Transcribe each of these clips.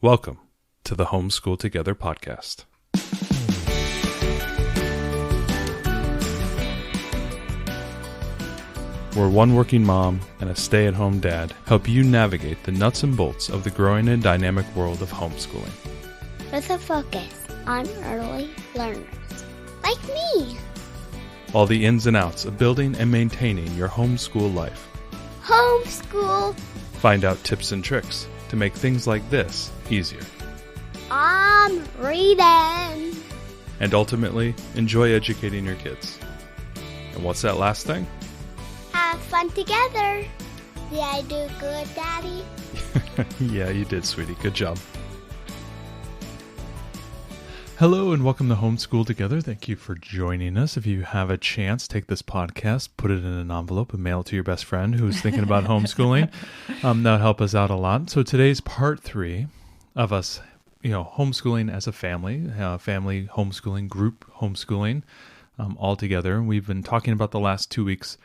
Welcome to the Homeschool Together podcast. Where one working mom and a stay-at-home dad help you navigate the nuts and bolts of the growing and dynamic world of homeschooling. With a focus on early learners, like me. All the ins and outs of building and maintaining your homeschool life. Homeschool. Find out tips and tricks to make things like this easier. I'm reading. And ultimately, enjoy educating your kids. And what's that last thing? Have fun together. Did I do good, Daddy? Yeah, you did, sweetie. Good job. Hello and welcome to Homeschool Together. Thank you for joining us. If you have a chance, take this podcast, put it in an envelope, and mail it to your best friend who's thinking about homeschooling. That would help us out a lot. So today's part 3 of us, homeschooling as a family homeschooling, group homeschooling, all together. We've been talking about the last 2 weeks,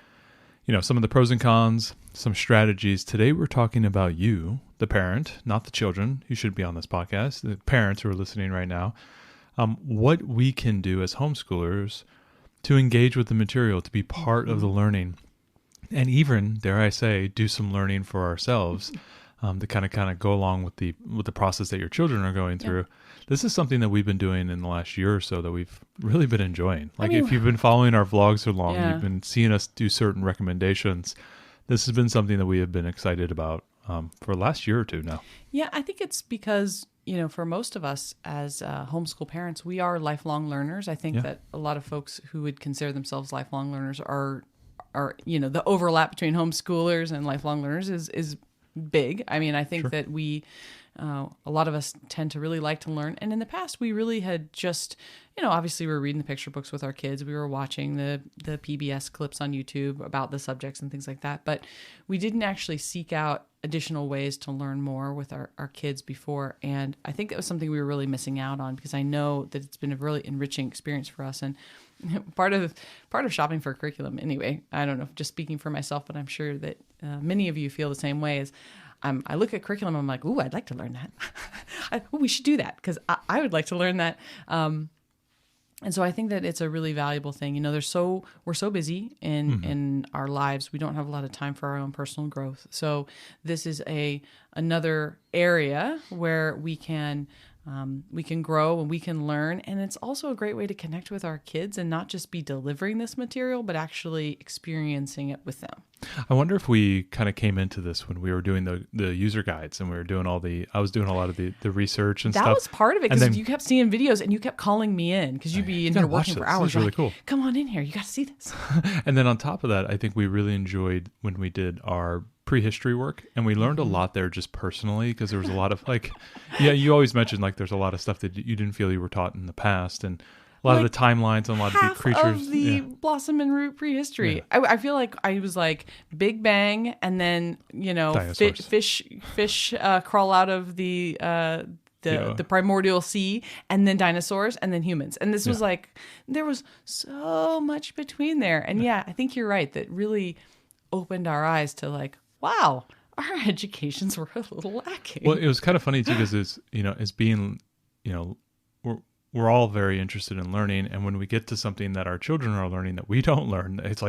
some of the pros and cons, some strategies. Today we're talking about you, the parent, not the children. You should be on this podcast. The parents who are listening right now. What we can do as homeschoolers to engage with the material, to be part of the learning, and even, dare I say, do some learning for ourselves, to kind of go along with the process that your children are going through. This is something that we've been doing in the last year or so that we've really been enjoying. If you've been following our vlogs so long, you've been seeing us do certain recommendations. This has been something that we have been excited about for the last year or two now. Yeah, I think it's because for most of us as homeschool parents, we are lifelong learners. I think that a lot of folks who would consider themselves lifelong learners are the overlap between homeschoolers and lifelong learners is big. I mean, I think that we, a lot of us tend to really like to learn. And in the past, we really had just, obviously we were reading the picture books with our kids. We were watching the PBS clips on YouTube about the subjects and things like that. But we didn't actually seek out additional ways to learn more with our kids before. And I think that was something we were really missing out on, because I know that it's been a really enriching experience for us. And part of shopping for a curriculum, anyway, I don't know, just speaking for myself, but I'm sure that many of you feel the same way, is I look at curriculum, I'm like, ooh, I'd like to learn that. We should do that, because I would like to learn that. And so I think that it's a really valuable thing. We're so busy in our lives. We don't have a lot of time for our own personal growth. So this is another area where we can grow and we can learn. And it's also a great way to connect with our kids and not just be delivering this material, but actually experiencing it with them. I wonder if we kind of came into this when we were doing the user guides and we were doing I was doing a lot of the research and stuff. That was part of it, because you kept seeing videos and you kept calling me in, because you'd be in here working for hours. This is really cool. Come on in here. You got to see this. And then on top of that, I think we really enjoyed when we did our prehistory work, and we learned a lot there just personally, because there was a lot of you always mentioned there's a lot of stuff that you didn't feel you were taught in the past, and a lot of the timelines and a lot of the creatures. Half of the blossom and root prehistory. Yeah. I feel like I was Big Bang, and then fish crawl out of the primordial sea, and then dinosaurs, and then humans. And this was there was so much between there. And I think you're right. That really opened our eyes to wow, our educations were a little lacking. Well, it was kind of funny too, because as being, we're all very interested in learning. And when we get to something that our children are learning that we don't learn, it's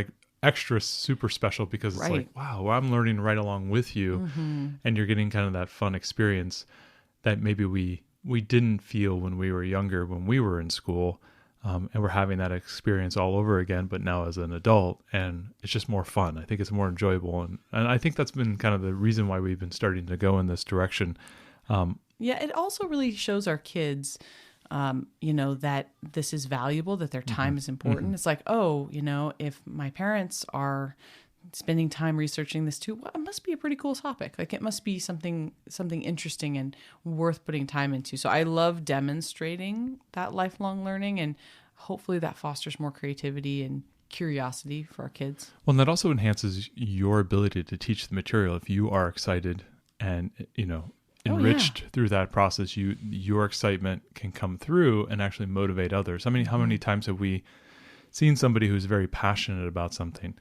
extra super special, because it's wow, I'm learning right along with you. And you're getting kind of that fun experience that maybe we didn't feel when we were younger, when we were in school. And we're having that experience all over again, but now as an adult, and it's just more fun. I think it's more enjoyable. And I think that's been kind of the reason why we've been starting to go in this direction. It also really shows our kids, that this is valuable, that their time is important. It's if my parents are spending time researching this too, well, it must be a pretty cool topic. It must be something interesting and worth putting time into. So I love demonstrating that lifelong learning, and hopefully that fosters more creativity and curiosity for our kids. Well, and that also enhances your ability to teach the material. If you are excited and, enriched through that process, your excitement can come through and actually motivate others. How many times have we seen somebody who's very passionate about something,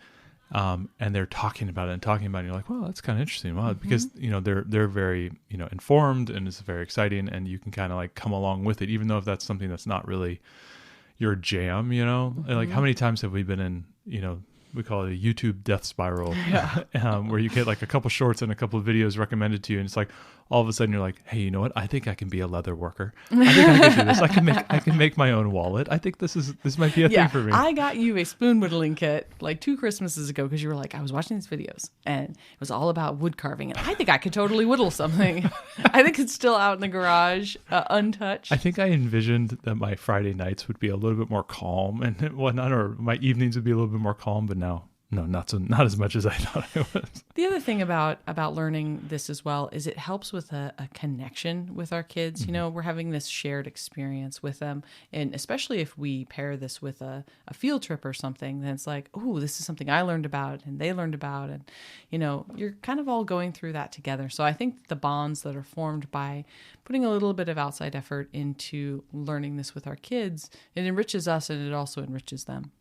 and they're talking about it and talking about it. And you're like, well, that's kind of interesting. Well, because, they're very, informed, and it's very exciting, and you can kind of like come along with it, even though if that's something that's not really your jam, And like how many times have we been in, we call it a YouTube death spiral, where you get like a couple shorts and a couple of videos recommended to you, and it's like all of a sudden you're like, hey, you know what? I think I can be a leather worker. I think I can do this. I can make my own wallet. I think this might be a thing for me. I got you a spoon whittling kit like 2 Christmases ago because you were like, I was watching these videos and it was all about wood carving, and I think I could totally whittle something. I think it's still out in the garage, untouched. I think I envisioned that my Friday nights would be a little bit more calm and whatnot, or my evenings would be a little bit more calm, but now. No, not as much as I thought it was. The other thing about learning this as well is it helps with a connection with our kids. We're having this shared experience with them. And especially if we pair this with a field trip or something, then it's like, oh, this is something I learned about and they learned about. And, you're kind of all going through that together. So I think the bonds that are formed by putting a little bit of outside effort into learning this with our kids, it enriches us and it also enriches them.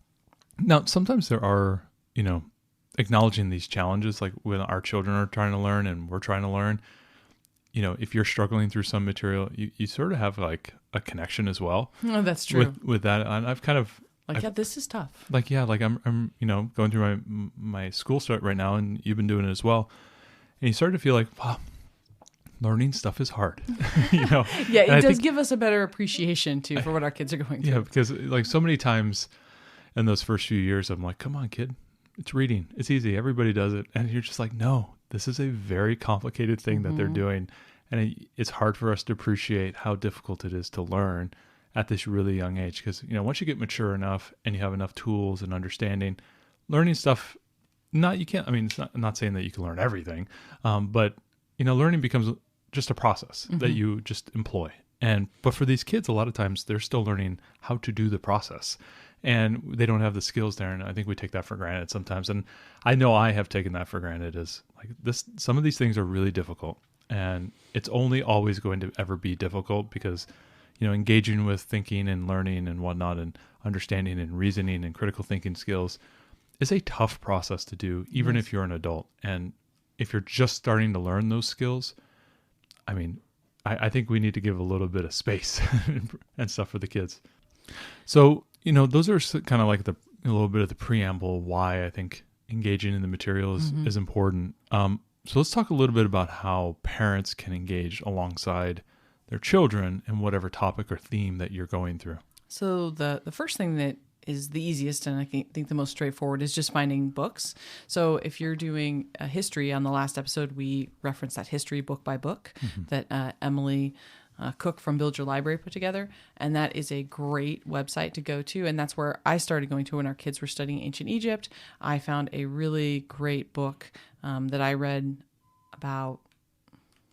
Now, sometimes there are... acknowledging these challenges, like when our children are trying to learn and we're trying to learn, if you're struggling through some material, you sort of have like a connection as well. Oh, that's true. With that, and I've kind of this is tough. I'm going through my school start right now, and you've been doing it as well, and you start to feel like, wow, learning stuff is hard. Yeah, it does give us a better appreciation too for what our kids are going through. Yeah, because like so many times in those first few years, I'm like, come on, kid. It's reading. It's easy. Everybody does it. And you're just like, no, this is a very complicated thing that they're doing. And it's hard for us to appreciate how difficult it is to learn at this really young age. Because, once you get mature enough and you have enough tools and understanding, learning stuff, it's not saying that you can learn everything, but, learning becomes just a process that you just employ. But for these kids, a lot of times they're still learning how to do the process. And they don't have the skills there, and I think we take that for granted sometimes. And I know I have taken that for granted. As like this, some of these things are really difficult, and it's only always going to ever be difficult because, engaging with thinking and learning and whatnot, and understanding and reasoning and critical thinking skills is a tough process to do, even if you're an adult. And if you're just starting to learn those skills, I think we need to give a little bit of space and stuff for the kids. So. Those are kind of like a little bit of the preamble why I think engaging in the material is important. So let's talk a little bit about how parents can engage alongside their children in whatever topic or theme that you're going through. So the first thing that is the easiest and I think the most straightforward is just finding books. So if you're doing a history, on the last episode, we referenced that history book by book that Emily Cook from Build Your Library put together. And that is a great website to go to. And that's where I started going to when our kids were studying ancient Egypt. I found a really great book that I read about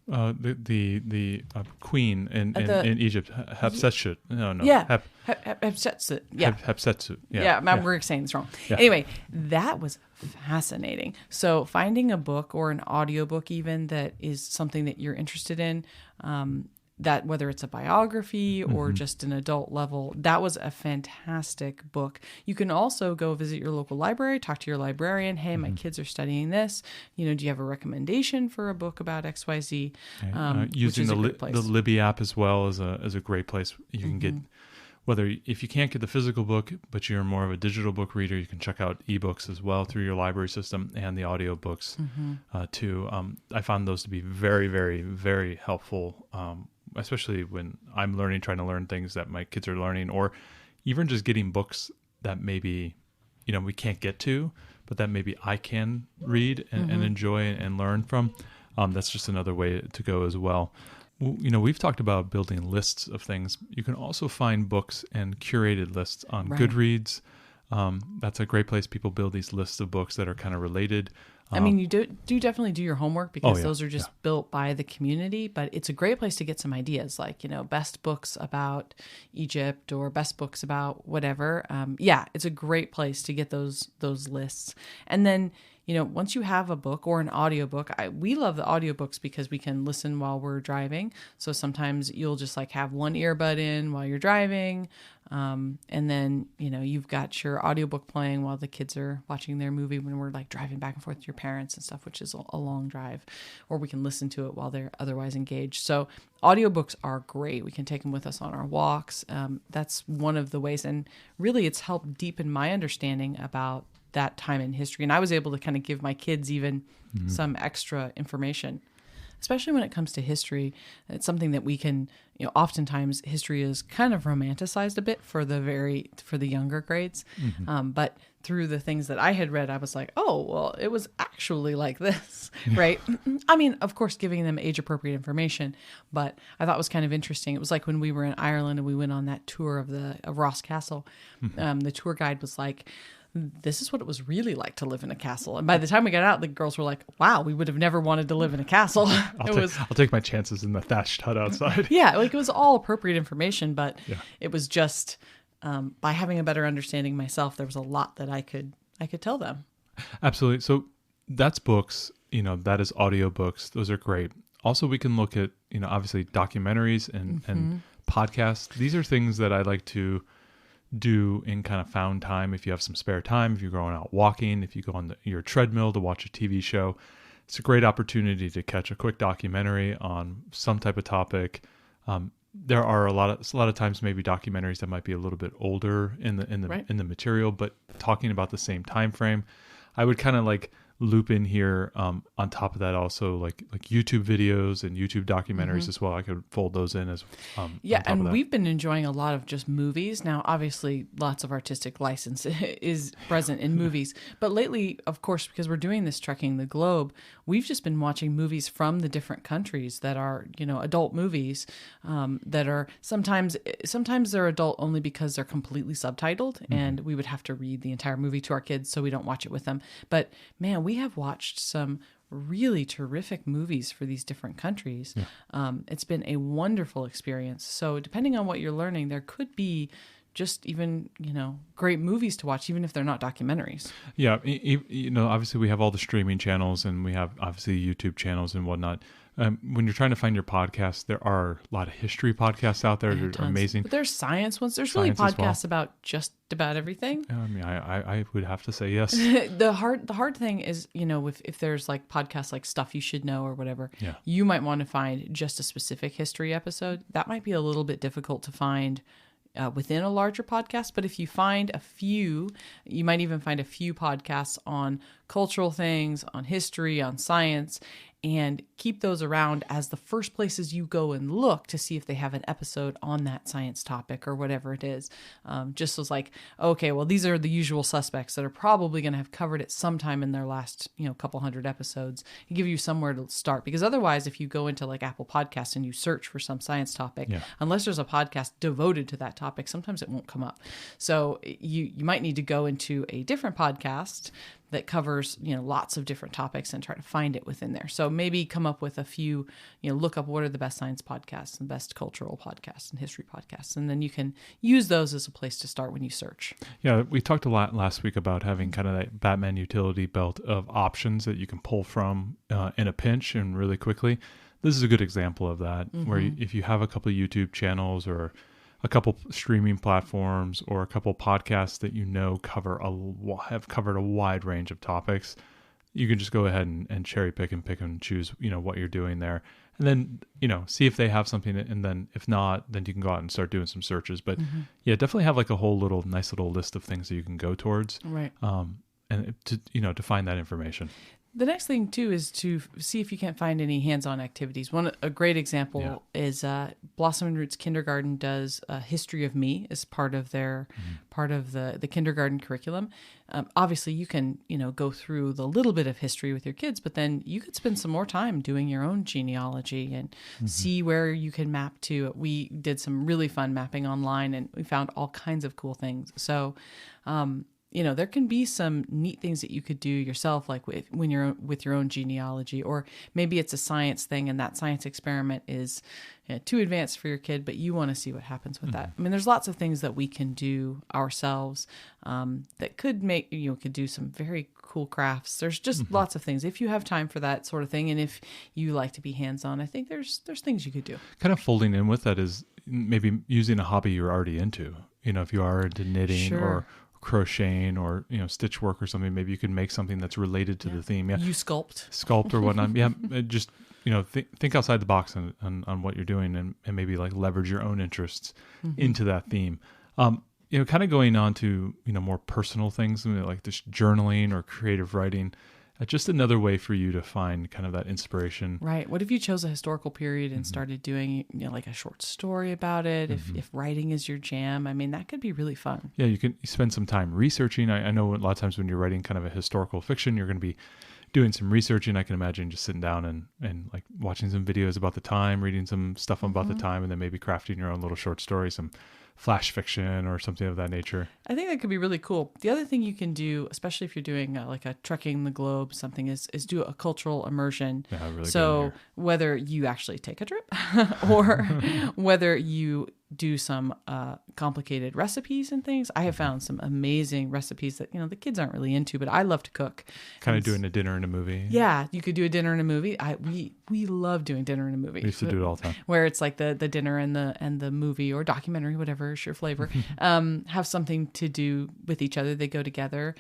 the queen in Egypt, Hatshepsut. Hatshepsut. Yeah. Hatshepsut. We're saying this wrong. Yeah. Anyway, that was fascinating. So finding a book or an audiobook even that is something that you're interested in, that whether it's a biography or just an adult level, that was a fantastic book. You can also go visit your local library, talk to your librarian. Hey, my kids are studying this. Do you have a recommendation for a book about XYZ? Using the Libby app as well as a great place. You can get, if you can't get the physical book, but you're more of a digital book reader, you can check out ebooks as well through your library system and the audiobooks too. I found those to be very, very, very helpful, especially when I'm trying to learn things that my kids are learning, or even just getting books that maybe, we can't get to, but that maybe I can read and enjoy and learn from. That's just another way to go as well. We've talked about building lists of things. You can also find books and curated lists on Goodreads. That's a great place. People build these lists of books that are kind of related. You do definitely do your homework because those are just built by the community, but it's a great place to get some ideas like, best books about Egypt or best books about whatever. It's a great place to get those lists. And then, once you have a book or an audiobook, we love the audiobooks because we can listen while we're driving. So sometimes you'll just like have one earbud in while you're driving. And then, you've got your audiobook playing while the kids are watching their movie when we're like driving back and forth to your parents and stuff, which is a long drive, or we can listen to it while they're otherwise engaged. So audiobooks are great. We can take them with us on our walks. That's one of the ways. And really it's helped deepen my understanding about that time in history. And I was able to kind of give my kids even some extra information, especially when it comes to history. It's something that we can, oftentimes history is kind of romanticized a bit for the younger grades. But through the things that I had read, I was like, oh, well, it was actually like this, right? I mean, of course, giving them age appropriate information, but I thought it was kind of interesting. It was like when we were in Ireland and we went on that tour of Ross Castle, the tour guide was like, this is what it was really like to live in a castle. And by the time we got out, the girls were like, wow, we would have never wanted to live in a castle. I'll take my chances in the thatched hut outside. Yeah, like it was all appropriate information, but it was just by having a better understanding myself, there was a lot that I could tell them. Absolutely. So that's books, that is audiobooks. Those are great. Also, we can look at, obviously documentaries and podcasts. These are things that I like to do in kind of found time. If you have some spare time, if you're going out walking, if you go on your treadmill to watch a TV show, it's a great opportunity to catch a quick documentary on some type of topic. There are a lot of times maybe documentaries that might be a little bit older in the material, but talking about the same time frame. I would kind of like loop in here on top of that also like YouTube videos and YouTube documentaries as well. I could fold those in as and we've been enjoying a lot of just movies. Now, obviously, lots of artistic license is present in movies, but lately, of course, because we're doing this Trekking the Globe, we've just been watching movies from the different countries that are, adult movies that are sometimes they're adult only because they're completely subtitled, and we would have to read the entire movie to our kids, so we don't watch it with them. But man, we have watched some really terrific movies for these different countries. It's been a wonderful experience. So depending on what you're learning, there could be just even, great movies to watch, even if they're not documentaries. Yeah. Obviously we have all the streaming channels and we have obviously YouTube channels and whatnot. When you're trying to find your podcast, there are a lot of history podcasts out there. They're amazing. But there's science ones. There's really podcasts about just about everything. I mean, I would have to say yes. The hard thing is, if there's like podcasts like Stuff You Should Know or whatever, you might want to find just a specific history episode. That might be a little bit difficult to find within a larger podcast. But if you find a few, you might even find a few podcasts on cultural things, on history, on science, and keep those around as the first places you go and look to see if they have an episode on that science topic or whatever it is. Just as like, okay, well, these are the usual suspects that are probably going to have covered it sometime in their last, couple hundred episodes, and give you somewhere to start. Because otherwise, if you go into like Apple Podcasts and you search for some science topic, unless there's a podcast devoted to that topic, sometimes it won't come up. So you might need to go into a different podcast that covers, lots of different topics and try to find it within there. So maybe come up with a few, look up what are the best science podcasts and best cultural podcasts and history podcasts. And then you can use those as a place to start when you search. Yeah, we talked a lot last week about having kind of that Batman utility belt of options that you can pull from in a pinch and really quickly. This is a good example of that, where if you have a couple of YouTube channels or a couple streaming platforms or a couple podcasts that have covered a wide range of topics, you can just go ahead and cherry pick and choose, what you're doing there. And then, see if they have something. And then if not, then you can go out and start doing some searches. But definitely have like a whole nice little list of things that you can go towards. Right. And to find that information. The next thing, too, is to see if you can't find any hands-on activities. A great example is Blossom and Roots Kindergarten does History of Me as part of their part of the kindergarten curriculum. Obviously, you can go through the little bit of history with your kids, but then you could spend some more time doing your own genealogy and see where you can map to. We did some really fun mapping online, and we found all kinds of cool things. So there can be some neat things that you could do yourself, like when you're with your own genealogy, or maybe it's a science thing and that science experiment is too advanced for your kid, but you want to see what happens with that. I mean, there's lots of things that we can do ourselves that could make, could do some very cool crafts. There's just lots of things if you have time for that sort of thing. And if you like to be hands-on, I think there's things you could do. Kind of folding in with that is maybe using a hobby you're already into. If you are into knitting or crocheting or stitch work or something, maybe you could make something that's related to the theme. Yeah, you sculpt or whatnot. Yeah, just think outside the box on what you're doing, and maybe like leverage your own interests into that theme. Kind of going on to more personal things like this journaling or creative writing. Just another way for you to find kind of that inspiration. Right. What if you chose a historical period and started doing, like a short story about it? If writing is your jam, I mean, that could be really fun. Yeah, you can spend some time researching. I know a lot of times when you're writing kind of a historical fiction, you're going to be doing some researching. I can imagine just sitting down and like watching some videos about the time, reading some stuff about the time, and then maybe crafting your own little short story, some flash fiction or something of that nature. I think that could be really cool. The other thing you can do, especially if you're doing like a trekking the globe, something is do a cultural immersion. Yeah, really. So whether you actually take a trip or whether you do some complicated recipes and things, I have found some amazing recipes that the kids aren't really into, but I love to cook. Kind of doing a dinner and a movie. Yeah, you could do a dinner and a movie. We love doing dinner and a movie. We used to do it all the time. Where it's like the dinner and the movie or documentary, whatever is your flavor, have something to do with each other. They go together.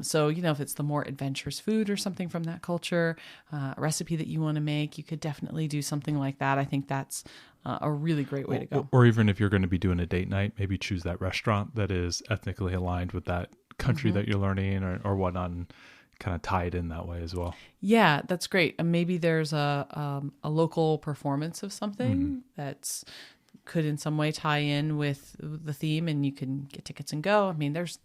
So if it's the more adventurous food or something from that culture, a recipe that you want to make, you could definitely do something like that. I think that's a really great way to go. Or even if you're going to be doing a date night, maybe choose that restaurant that is ethnically aligned with that country that you're learning or whatnot, and kind of tie it in that way as well. Yeah, that's great. And maybe there's a local performance of something that's could in some way tie in with the theme, and you can get tickets and go. I mean, there's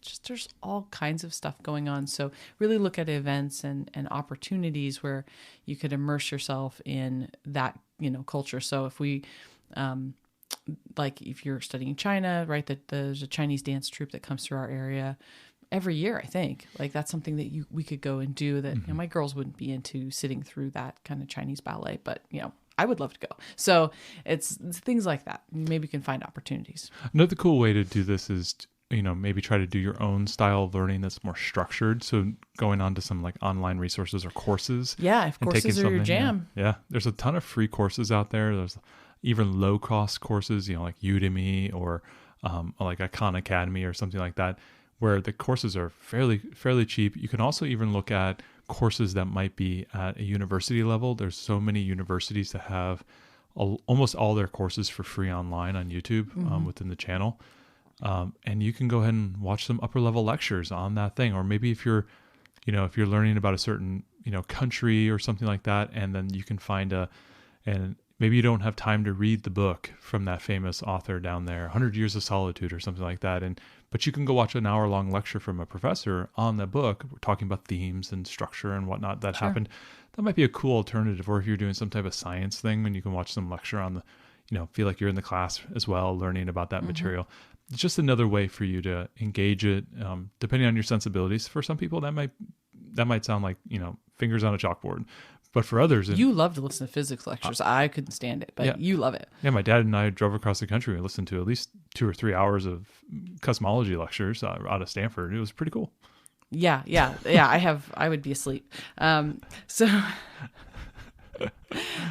all kinds of stuff going on. So really look at events and opportunities where you could immerse yourself in that, culture. So if we, like if you're studying China, right, that there's a Chinese dance troupe that comes through our area every year, I think. Like that's something that we could go and do that, my girls wouldn't be into sitting through that kind of Chinese ballet, but I would love to go. So it's things like that. Maybe you can find opportunities. Another cool way to do this is, maybe try to do your own style of learning that's more structured. So going on to some like online resources or courses. Yeah, if courses are your jam. Yeah, there's a ton of free courses out there. There's even low cost courses, like Udemy or like a Khan Academy or something like that, where the courses are fairly cheap. You can also even look at courses that might be at a university level. There's so many universities that have almost all their courses for free online on YouTube within the channel. And you can go ahead and watch some upper level lectures on that thing. Or maybe if you're learning about a certain, country or something like that, and then you can find and maybe you don't have time to read the book from that famous author down there, 100 Years of Solitude or something like that. But you can go watch an hour-long lecture from a professor on the book. We're talking about themes and structure and whatnot that happened. That might be a cool alternative. Or if you're doing some type of science thing, then you can watch some lecture on the, feel like you're in the class as well, learning about that material. It's just another way for you to engage it, depending on your sensibilities. For some people, that might sound like, fingers on a chalkboard. But for others... You love to listen to physics lectures. I couldn't stand it, but you love it. Yeah, my dad and I drove across the country and listened to at least 2 or 3 hours of cosmology lectures out of Stanford. It was pretty cool. Yeah. I would be asleep. So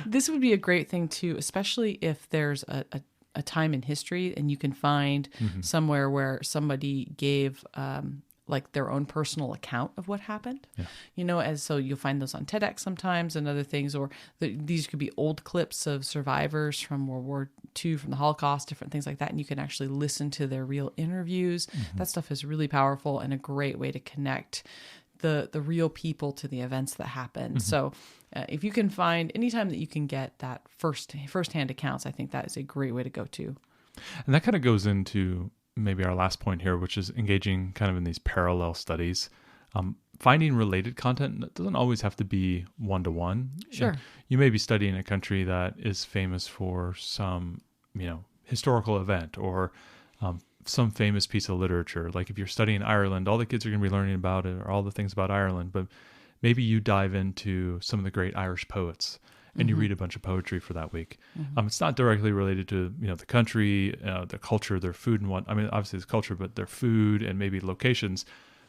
this would be a great thing too, especially if there's a time in history and you can find somewhere where somebody gave like their own personal account of what happened, so you'll find those on TEDx sometimes and other things, or these could be old clips of survivors from World War II, from the Holocaust, different things like that. And you can actually listen to their real interviews. That stuff is really powerful and a great way to connect the real people to the events that happened. So if you can find, anytime that you can get that firsthand accounts, I think that is a great way to go to. And that kind of goes into maybe our last point here, which is engaging kind of in these parallel studies. Finding related content doesn't always have to be one-to-one. Sure. You may be studying a country that is famous for some, historical event, or some famous piece of literature. Like if you're studying Ireland, all the kids are going to be learning about it, or all the things about Ireland, but maybe you dive into some of the great Irish poets and you read a bunch of poetry for that week. It's not directly related to, the country, the culture, their food and what, I mean, obviously it's culture, but their food and maybe locations,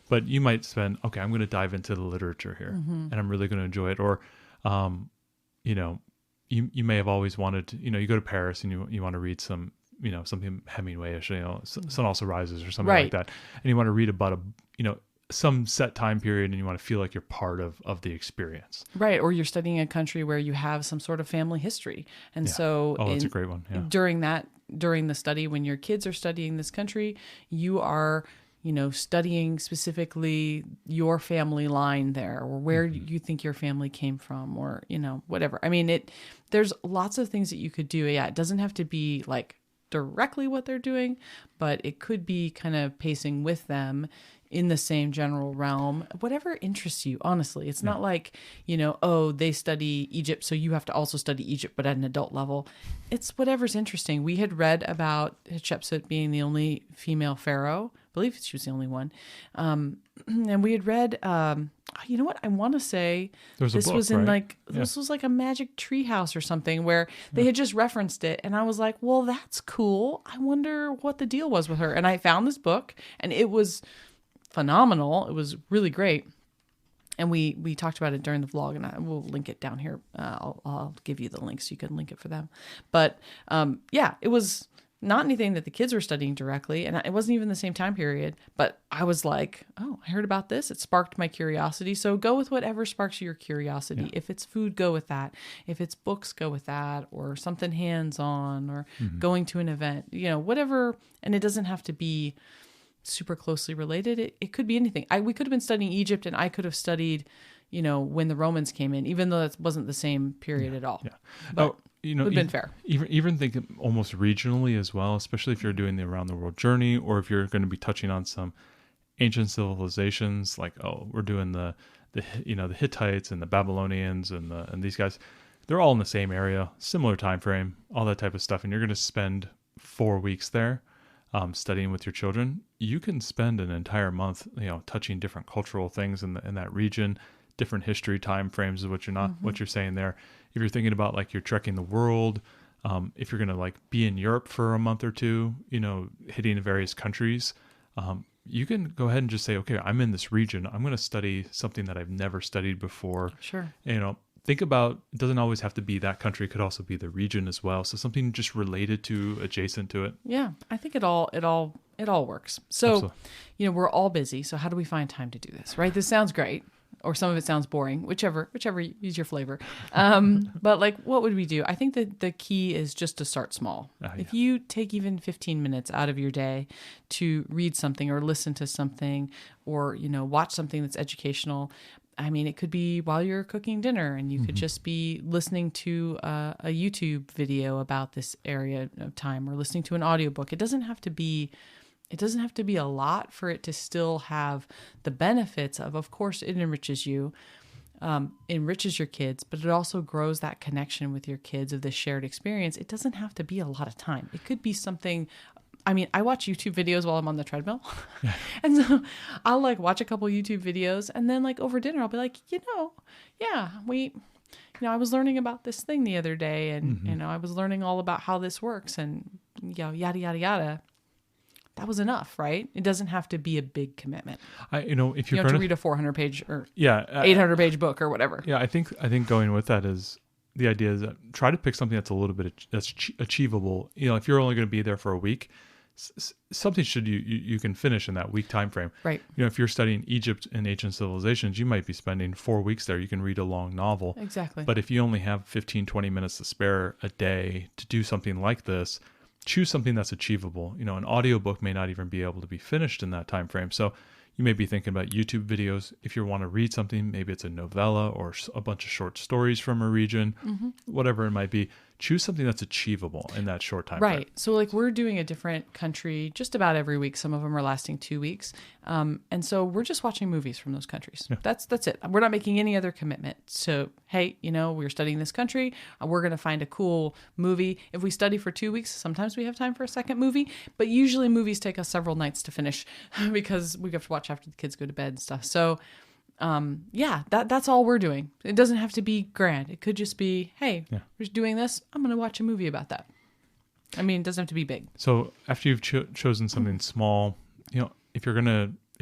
but you might spend, okay, I'm going to dive into the literature here and I'm really going to enjoy it. Or, you may have always wanted to, you go to Paris and you want to read some, something Hemingway-ish, Sun Also Rises or something like that. And you want to read about some set time period and you want to feel like you're part of the experience. Right. Or you're studying a country where you have some sort of family history. And so that's a great one. Yeah. During the study, when your kids are studying this country, you are, studying specifically your family line there, or where you think your family came from, or, whatever. I mean, there's lots of things that you could do. Yeah. It doesn't have to be like directly what they're doing, but it could be kind of pacing with them in the same general realm, whatever interests you, honestly. It's not like, they study Egypt, so you have to also study Egypt, but at an adult level. It's whatever's interesting. We had read about Hatshepsut being the only female pharaoh. I believe she was the only one. And we had read, you know what? I want to say this was in this was like a magic treehouse or something where they had just referenced it. And I was like, well, that's cool. I wonder what the deal was with her. And I found this book and it was phenomenal. It was really great. And we talked about it during the vlog, and I will link it down here. I'll give you the link so you can link it for them. But it was not anything that the kids were studying directly, and it wasn't even the same time period. But I was like, oh, I heard about this. It sparked my curiosity. So go with whatever sparks your curiosity. Yeah. If it's food, go with that. If it's books, go with that, or something hands-on, or going to an event, whatever. And it doesn't have to be super closely related. It could be anything. We could have been studying Egypt, and I could have studied, when the Romans came in, even though that wasn't the same period at all. Yeah. But it would have been fair. Even think almost regionally as well, especially if you're doing the around the world journey, or if you're going to be touching on some ancient civilizations, like, we're doing the Hittites and the Babylonians and these guys. They're all in the same area, similar time frame, all that type of stuff. And you're going to spend 4 weeks there. Studying with your children, you can spend an entire month, touching different cultural things in that region, different history time frames is what you're saying there. If you're thinking about like you're trekking the world, if you're going to like be in Europe for a month or two, hitting various countries, you can go ahead and just say, okay, I'm in this region. I'm going to study something that I've never studied before. Sure. Think about, it doesn't always have to be that country. It could also be the region as well. So something just related to, adjacent to it. Yeah, I think it all works. So, absolutely. We're all busy. So how do we find time to do this, right? This sounds great. Or some of it sounds boring, whichever is your flavor. But like, what would we do? I think that the key is just to start small. If you take even 15 minutes out of your day to read something or listen to something or, watch something that's educational. I mean, it could be while you're cooking dinner and you could just be listening to a YouTube video about this area of time or listening to an audiobook. It doesn't have to be a lot for it to still have the benefits of course, it enriches you, enriches your kids, but it also grows that connection with your kids of this shared experience. It doesn't have to be a lot of time. It could be something. I mean, I watch YouTube videos while I'm on the treadmill. And so I'll like watch a couple YouTube videos and then like over dinner, I'll be like, I was learning about this thing the other day and, I was learning all about how this works and, yada, yada, yada. That was enough, right? It doesn't have to be a big commitment. If you have to read a 400-page or 800-page book or whatever. Yeah, I think going with that is the idea is that try to pick something that's a little bit that's achievable. If you're only going to be there for a week, something you can finish in that week time frame. Right. If you're studying Egypt and ancient civilizations, you might be spending 4 weeks there. You can read a long novel. Exactly. But if you only have 15, 20 minutes to spare a day to do something like this, choose something that's achievable. An audiobook may not even be able to be finished in that time frame. So you may be thinking about YouTube videos. If you want to read something, maybe it's a novella or a bunch of short stories from a region, whatever it might be. choose something that's achievable in that short time Right. frame. So like we're doing a different country just about every week. Some of them are lasting 2 weeks. And so we're just watching movies from those countries. Yeah. That's it. We're not making any other commitment. So, hey, we're studying this country. We're going to find a cool movie. If we study for 2 weeks, sometimes we have time for a second movie, but usually movies take us several nights to finish because we have to watch after the kids go to bed and stuff. So that's all we're doing. It doesn't have to be grand. It could just be, hey, we're just doing this. I'm going to watch a movie about that. I mean, it doesn't have to be big. So after you've chosen something small, if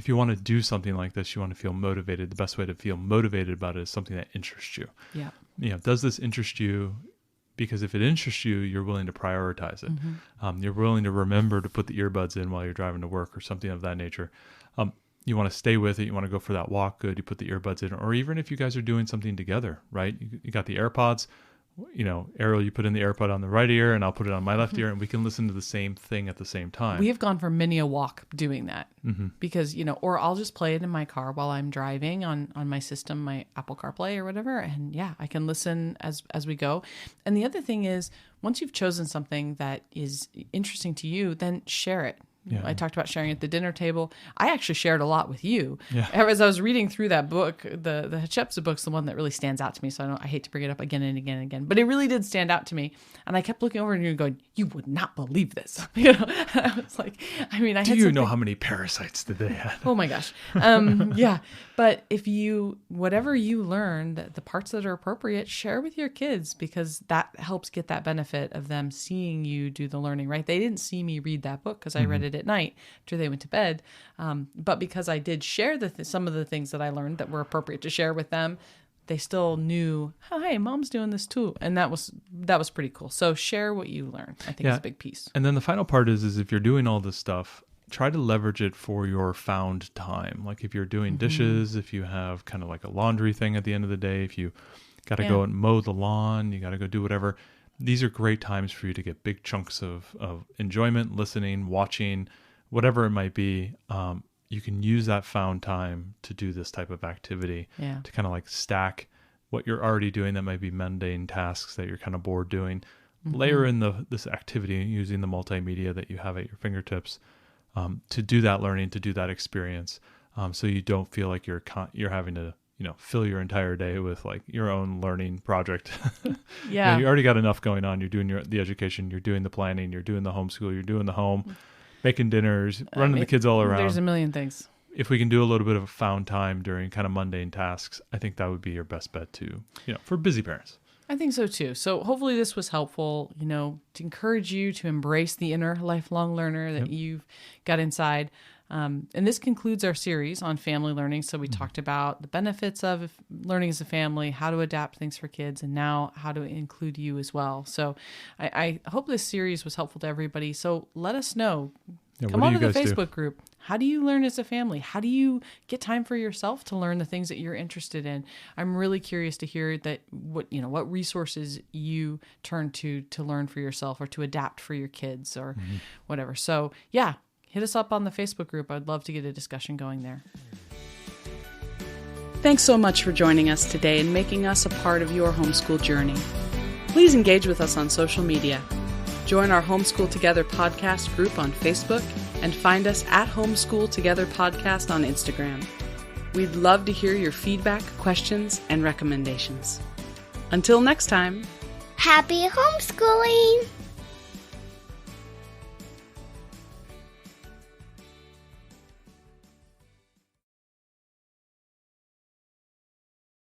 you want to do something like this, you want to feel motivated. The best way to feel motivated about it is something that interests you. Yeah. Does this interest you? Because if it interests you, you're willing to prioritize it. You're willing to remember to put the earbuds in while you're driving to work or something of that nature. You want to stay with it. You want to go for that walk. Good. You put the earbuds in, or even if you guys are doing something together, right? You got the AirPods, Ariel, you put in the AirPod on the right ear and I'll put it on my left ear and we can listen to the same thing at the same time. We have gone for many a walk doing that because, or I'll just play it in my car while I'm driving on my system, my Apple CarPlay or whatever. And I can listen as we go. And the other thing is, once you've chosen something that is interesting to you, then share it. Yeah. I talked about sharing at the dinner table. I actually shared a lot with you. Yeah. As I was reading through that book, the Hatshepsut book's the one that really stands out to me. So I hate to bring it up again and again and again, but it really did stand out to me. And I kept looking over and you going, you would not believe this. I was like, do you know how many parasites did they have? Oh my gosh. But whatever you learn, the parts that are appropriate, share with your kids because that helps get that benefit of them seeing you do the learning, right? They didn't see me read that book because I read it at night after they went to bed. But because I did share some of the things that I learned that were appropriate to share with them, they still knew, oh, hey, mom's doing this too. And that was pretty cool. So share what you learn. I think is a big piece. And then the final part is if you're doing all this stuff, try to leverage it for your found time. Like if you're doing dishes, if you have kind of like a laundry thing at the end of the day, if you got to go and mow the lawn, you got to go do whatever. These are great times for you to get big chunks of enjoyment, listening, watching, whatever it might be. You can use that found time to do this type of activity to kind of like stack what you're already doing that might be mundane tasks that you're kind of bored doing. Layer in this activity using the multimedia that you have at your fingertips to do that learning, to do that experience, so you don't feel like you're having to fill your entire day with like your own learning project. You already got enough going on. You're doing the education, you're doing the planning, you're doing the homeschool, you're doing the home, making dinners, running the kids all around. There's a million things. If we can do a little bit of found time during kind of mundane tasks, I think that would be your best bet too, for busy parents. I think so too. So hopefully this was helpful, to encourage you to embrace the inner lifelong learner that you've got inside. And this concludes our series on family learning. So we talked about the benefits of learning as a family, how to adapt things for kids, and now how to include you as well. So I hope this series was helpful to everybody. So let us know. Come on to the Facebook group. How do you learn as a family? How do you get time for yourself to learn the things that you're interested in? I'm really curious to hear what resources you turn to learn for yourself or to adapt for your kids or whatever. So hit us up on the Facebook group. I'd love to get a discussion going there. Thanks so much for joining us today and making us a part of your homeschool journey. Please engage with us on social media. Join our Homeschool Together podcast group on Facebook and find us at Homeschool Together Podcast on Instagram. We'd love to hear your feedback, questions, and recommendations. Until next time. Happy homeschooling!